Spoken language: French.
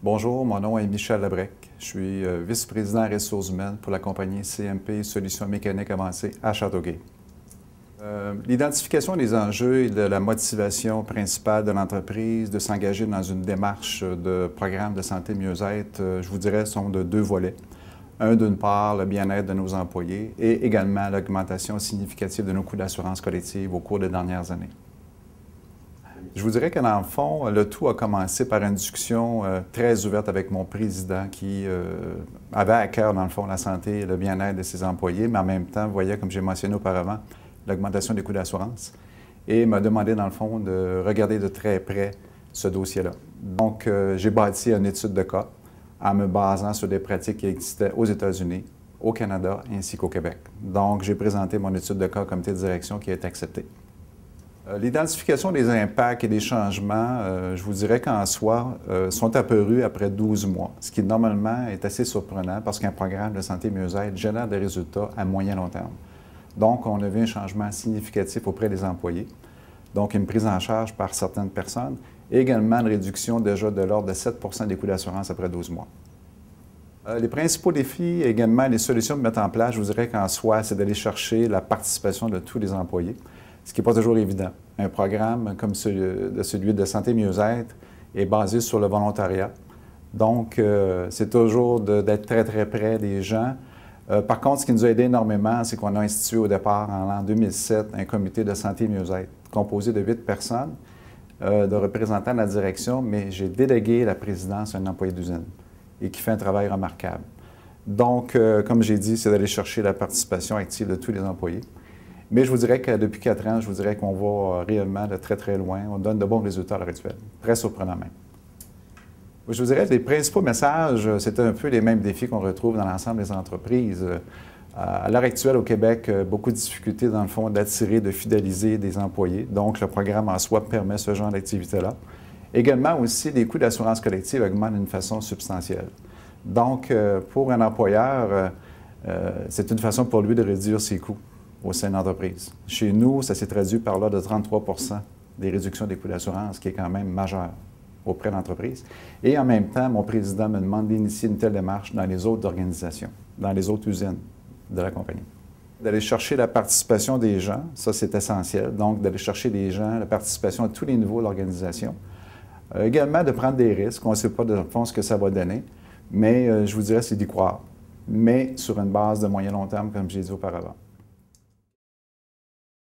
Bonjour, mon nom est Michel Labrec. Je suis vice-président ressources humaines pour la compagnie CMP Solutions mécaniques avancées à Châteauguay. L'identification des enjeux et de la motivation principale de l'entreprise de s'engager dans une démarche de programme de santé mieux-être, je vous dirais, sont de deux volets. Un, d'une part, le bien-être de nos employés et également l'augmentation significative de nos coûts d'assurance collective au cours des dernières années. Je vous dirais que dans le fond, le tout a commencé par une discussion très ouverte avec mon président qui avait à cœur, dans le fond, la santé et le bien-être de ses employés, mais en même temps, voyait, comme j'ai mentionné auparavant, l'augmentation des coûts d'assurance et m'a demandé, dans le fond, de regarder de très près ce dossier-là. Donc, j'ai bâti une étude de cas en me basant sur des pratiques qui existaient aux États-Unis, au Canada ainsi qu'au Québec. Donc, j'ai présenté mon étude de cas au comité de direction qui a été acceptée. L'identification des impacts et des changements, je vous dirais qu'en soi, sont apparus après 12 mois, ce qui normalement est assez surprenant parce qu'un programme de santé mieux-être génère des résultats à moyen long terme. Donc, on a vu un changement significatif auprès des employés, donc une prise en charge par certaines personnes et également une réduction déjà de l'ordre de 7 des coûts d'assurance après 12 mois. Les principaux défis, également les solutions de mettre en place, je vous dirais qu'en soi, c'est d'aller chercher la participation de tous les employés, ce qui n'est pas toujours évident. Un programme comme celui de santé mieux-être est basé sur le volontariat. Donc, c'est toujours d'être très, très près des gens. Par contre, ce qui nous a aidé énormément, c'est qu'on a institué au départ, en l'an 2007, un comité de santé mieux-être composé de 8 personnes, de représentants de la direction, mais j'ai délégué la présidence à un employé d'usine et qui fait un travail remarquable. Donc, comme j'ai dit, c'est d'aller chercher la participation active de tous les employés. Mais je vous dirais que depuis 4 ans, je vous dirais qu'on va réellement de très, très loin. On donne de bons résultats à l'heure actuelle. Très surprenant même. Je vous dirais que les principaux messages, c'est un peu les mêmes défis qu'on retrouve dans l'ensemble des entreprises. À l'heure actuelle, au Québec, beaucoup de difficultés, dans le fond, d'attirer, de fidéliser des employés. Donc, le programme en soi permet ce genre d'activité-là. Également aussi, les coûts d'assurance collective augmentent d'une façon substantielle. Donc, pour un employeur, c'est une façon pour lui de réduire ses coûts au sein de l'entreprise. Chez nous, ça s'est traduit par là de 33 des réductions des coûts d'assurance, qui est quand même majeur auprès de l'entreprise. Et en même temps, mon président me demande d'initier une telle démarche dans les autres organisations, dans les autres usines de la compagnie. D'aller chercher la participation des gens, ça c'est essentiel, donc d'aller chercher des gens, la participation à tous les niveaux de l'organisation. Également de prendre des risques, on ne sait pas de fond ce que ça va donner, mais je vous dirais c'est d'y croire, mais sur une base de moyen long terme, comme j'ai dit auparavant.